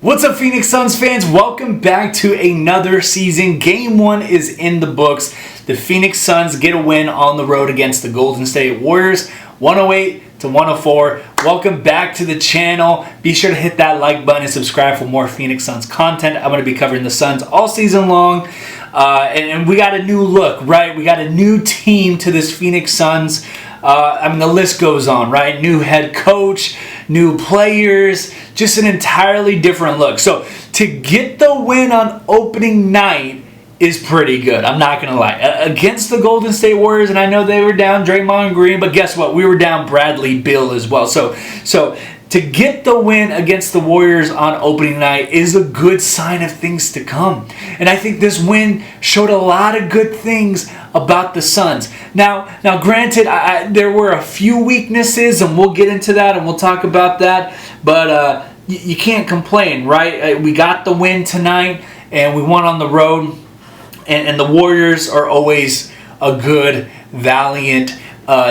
What's up, Phoenix Suns fans? Welcome back to another season. Game 1 is in the books. The Phoenix Suns get a win on the road against the Golden State Warriors, 108-104. Welcome back to the channel. Be sure to hit that like button and subscribe for more Phoenix Suns content. I'm going to be covering the Suns all season long. And we got a new look, right? We got a new team to this Phoenix Suns. The list goes on, right? New head coach, new players, just an entirely different look. So to get the win on opening night is pretty good. I'm not going to lie. Against the Golden State Warriors, and I know they were down Draymond Green, but guess what? We were down Bradley Beal as well. So to get the win against the Warriors on opening night is a good sign of things to come. And I think this win showed a lot of good things about the Suns. Now granted, there were a few weaknesses, and we'll get into that, and we'll talk about that. But you can't complain, right? We got the win tonight, and we won on the road. And the Warriors are always a good, valiant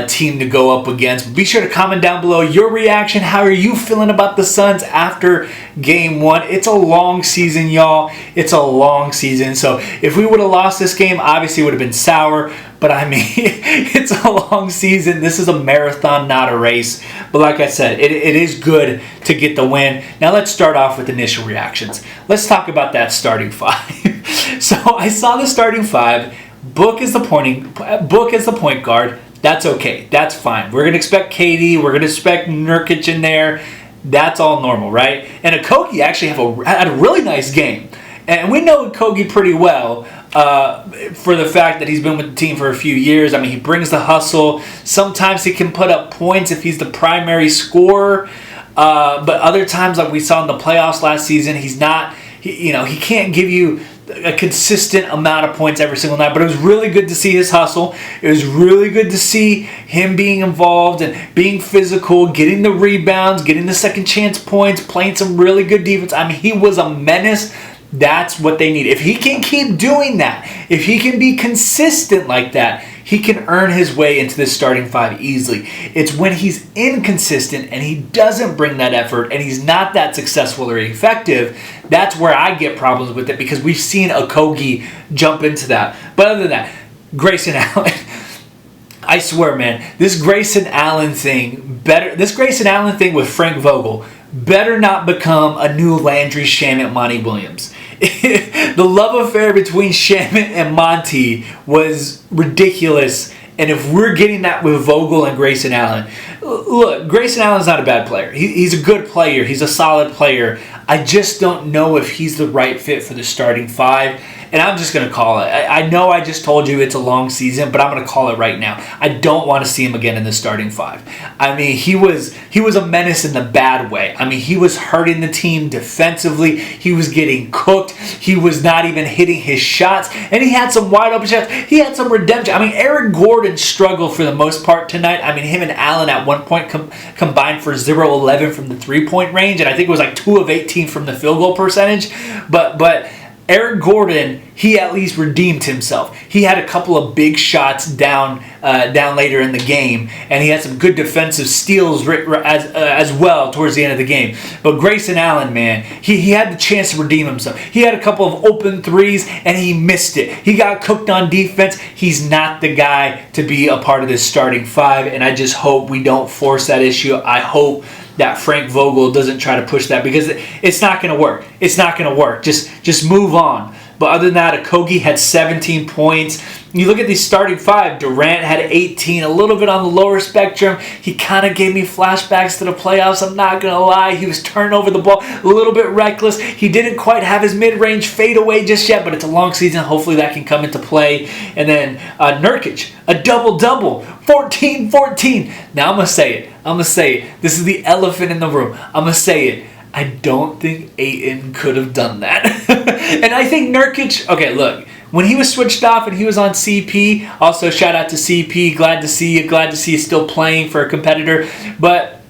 team to go up against. Be sure to comment down below your reaction. How are you feeling about the Suns after Game 1? It's a long season, y'all. It's a long season. So if we would have lost this game, obviously it would have been sour. But I mean, it's a long season. This is a marathon, not a race. But like I said, it is good to get the win. Now let's start off with initial reactions. Let's talk about that starting five. So I saw the starting five. Book as the point guard. That's okay. That's fine. We're going to expect KD. We're going to expect Nurkic in there. That's all normal, right? And Okogie actually had a really nice game. And we know Okogie pretty well for the fact that he's been with the team for a few years. I mean, he brings the hustle. Sometimes he can put up points if he's the primary scorer. But other times, like we saw in the playoffs last season, he's not. He can't give you a consistent amount of points every single night, but it was really good to see his hustle. It was really good to see him being involved and being physical, getting the rebounds, getting the second chance points, playing some really good defense. I mean, he was a menace. That's what they need. If he can keep doing that, if he can be consistent like that, he can earn his way into this starting five easily. It's when he's inconsistent and he doesn't bring that effort and he's not that successful or effective, that's where I get problems with it, because we've seen Okogie jump into that. But other than that, Grayson Allen, I swear, man, this Grayson Allen thing with Frank Vogel better not become a new Landry Shamet Monty Williams. The love affair between Shamet and Monty was ridiculous. And if we're getting that with Vogel and Grayson Allen, look, Grayson Allen's not a bad player. He's a good player. He's a solid player. I just don't know if he's the right fit for the starting five. And I'm just going to call it. I know I just told you it's a long season, but I'm going to call it right now. I don't want to see him again in the starting five. I mean, he was a menace in the bad way. I mean, he was hurting the team defensively. He was getting cooked. He was not even hitting his shots. And he had some wide open shots. He had some redemption. I mean, Eric Gordon struggled for the most part tonight. I mean, him and Allen at one point combined for 0-11 from the three-point range. And I think it was like 2 of 18 from the field goal percentage. But Eric Gordon, he at least redeemed himself. He had a couple of big shots down later in the game, and he had some good defensive steals as well towards the end of the game. But Grayson Allen, man, he had the chance to redeem himself. He had a couple of open threes, and he missed it. He got cooked on defense. He's not the guy to be a part of this starting five, and I just hope we don't force that issue. I hope that Frank Vogel doesn't try to push that, because it's not going to work. It's not going to work. Just move on. But other than that, Okogie had 17 points. You look at these starting five, Durant had 18, a little bit on the lower spectrum. He kind of gave me flashbacks to the playoffs, I'm not going to lie. He was turning over the ball, a little bit reckless. He didn't quite have his mid-range fadeaway just yet, but it's a long season. Hopefully that can come into play. And then Nurkic, a double-double, 14-14. Now I'm going to say it. This is the elephant in the room. I'm going to say it. I don't think Ayton could have done that. And I think Nurkic, okay, look, when he was switched off and he was on CP, also shout out to CP, glad to see you still playing for a competitor. But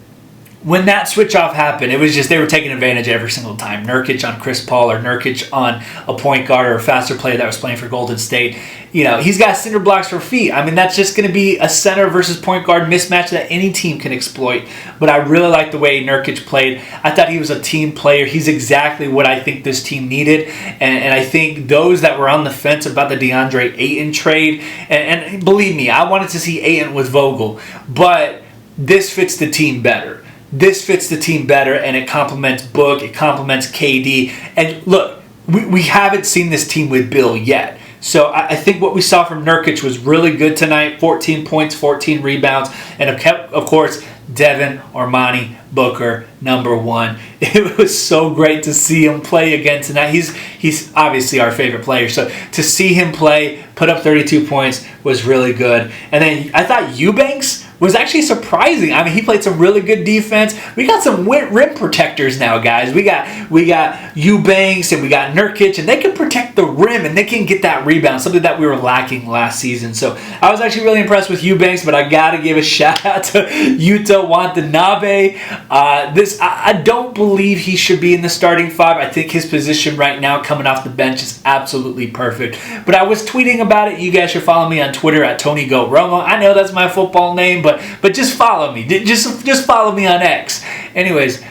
when that switch off happened, it was just they were taking advantage every single time. Nurkic on Chris Paul or Nurkic on a point guard or a faster player that was playing for Golden State. He's got cinder blocks for feet. I mean, that's just going to be a center versus point guard mismatch that any team can exploit. But I really like the way Nurkic played. I thought he was a team player. He's exactly what I think this team needed. And I think those that were on the fence about the DeAndre Ayton trade, and believe me, I wanted to see Ayton with Vogel, but this fits the team better. This fits the team better, and it complements Book. It complements KD. And look, we haven't seen this team with Bill yet. So I think what we saw from Nurkic was really good tonight. 14 points, 14 rebounds, and of course, Devin Armani Booker, number one. It was so great to see him play again tonight. He's obviously our favorite player. So to see him play, put up 32 points was really good. And then I thought Eubanks was actually surprising. I mean, he played some really good defense. We got some rim protectors now, guys. We got Eubanks and we got Nurkic, and they can protect the rim and they can get that rebound, something that we were lacking last season. So I was actually really impressed with Eubanks, but I got to give a shout out to Yuta Watanabe. I don't believe he should be in the starting five. I think his position right now coming off the bench is absolutely perfect. But I was tweeting about it. You guys should follow me on Twitter at TonyGoRomo. I know that's my football name, but just follow me. Just follow me on X. Anyways,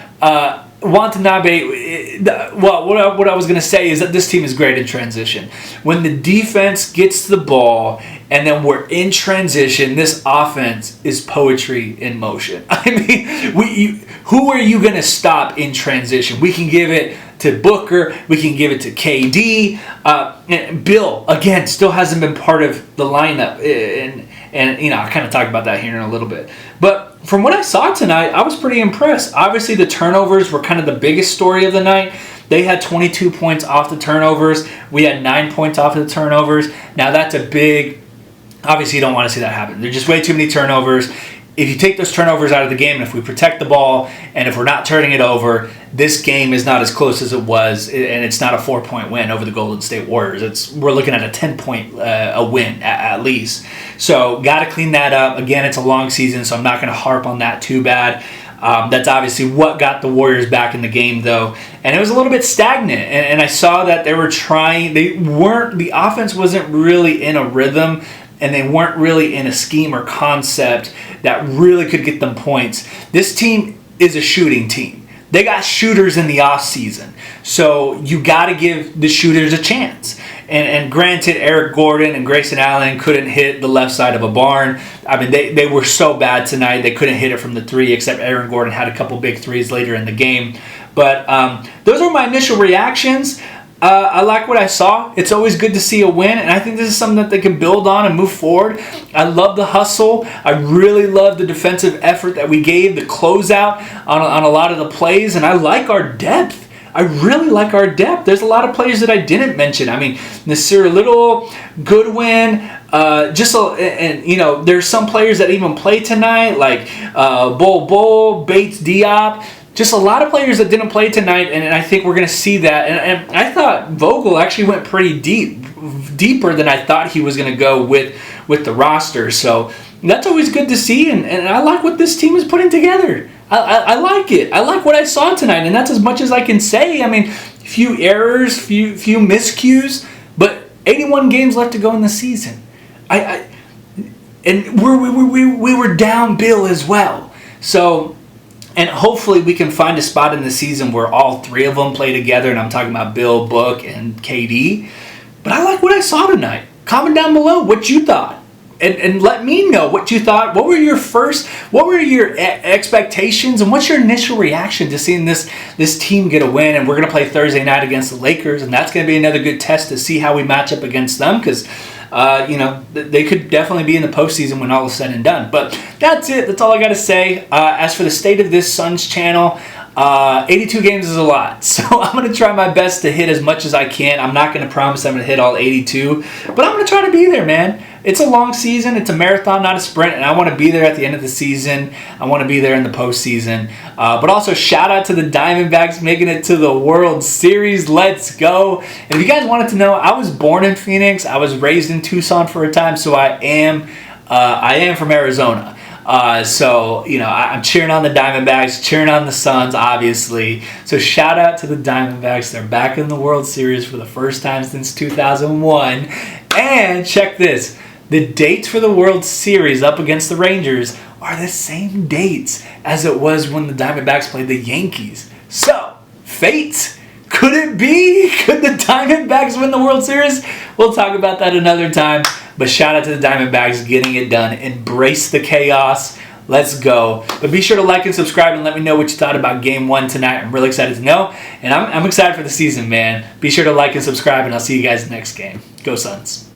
Watanabe, what I was going to say is that this team is great in transition. When the defense gets the ball and then we're in transition, this offense is poetry in motion. I mean, who are you going to stop in transition? We can give it to Booker. We can give it to KD. And Bill, again, still hasn't been part of the lineup. And I'll kind of talk about that here in a little bit. But from what I saw tonight, I was pretty impressed. Obviously, the turnovers were kind of the biggest story of the night. They had 22 points off the turnovers. We had 9 points off of the turnovers. Now, that's a big... Obviously, you don't want to see that happen. There's just way too many turnovers. If you take those turnovers out of the game, and if we protect the ball, and if we're not turning it over, this game is not as close as it was, and it's not a 4-point win over the Golden State Warriors. We're looking at a 10-point win at least. So got to clean that up. Again, it's a long season, so I'm not going to harp on that too bad. That's obviously what got the Warriors back in the game, though. And it was a little bit stagnant, and I saw that they were trying. The offense wasn't really in a rhythm, and they weren't really in a scheme or concept that really could get them points. This team is a shooting team. They got shooters in the offseason. So you got to give the shooters a chance. And granted, Eric Gordon and Grayson Allen couldn't hit the left side of a barn. I mean, they were so bad tonight. They couldn't hit it from the three, except Aaron Gordon had a couple big threes later in the game. But those are my initial reactions. I like what I saw. It's always good to see a win, and I think this is something that they can build on and move forward. I love the hustle. I really love the defensive effort that we gave, the closeout on a lot of the plays, and I like our depth. I really like our depth. There's a lot of players that I didn't mention. I mean, Nasir Little, Goodwin, there's some players that even play tonight, like Bol, Bates, Diop. Just a lot of players that didn't play tonight, and I think we're going to see that. And I thought Vogel actually went pretty deeper than I thought he was going to go with the roster. So that's always good to see, and I like what this team is putting together. I like it. I like what I saw tonight, and that's as much as I can say. I mean, few errors, few miscues, but 81 games left to go in the season. And we were down Bill as well. So... And hopefully we can find a spot in the season where all three of them play together, and I'm talking about Bill, Book, and KD. But I like what I saw tonight. Comment down below what you thought. And let me know what you thought. What were your expectations, and what's your initial reaction to seeing this team get a win? And we're going to play Thursday night against the Lakers, and that's going to be another good test to see how we match up against them, because they could definitely be in the postseason when all is said and done. But that's it. That's all I got to say. As for the state of this Suns channel, 82 games is a lot. So I'm going to try my best to hit as much as I can. I'm not going to promise I'm going to hit all 82, but I'm going to try to be there, man. It's a long season. It's a marathon, not a sprint, and I want to be there at the end of the season. I want to be there in the postseason. But also, shout out to the Diamondbacks making it to the World Series. Let's go. And if you guys wanted to know, I was born in Phoenix. I was raised in Tucson for a time, so I am from Arizona. So, I'm cheering on the Diamondbacks, cheering on the Suns, obviously. So shout out to the Diamondbacks. They're back in the World Series for the first time since 2001. And check this. The dates for the World Series up against the Rangers are the same dates as it was when the Diamondbacks played the Yankees. So, fate? Could it be? Could the Diamondbacks win the World Series? We'll talk about that another time. But shout out to the Diamondbacks getting it done. Embrace the chaos. Let's go. But be sure to like and subscribe and let me know what you thought about Game 1 tonight. I'm really excited to know. And I'm excited for the season, man. Be sure to like and subscribe, and I'll see you guys next game. Go Suns.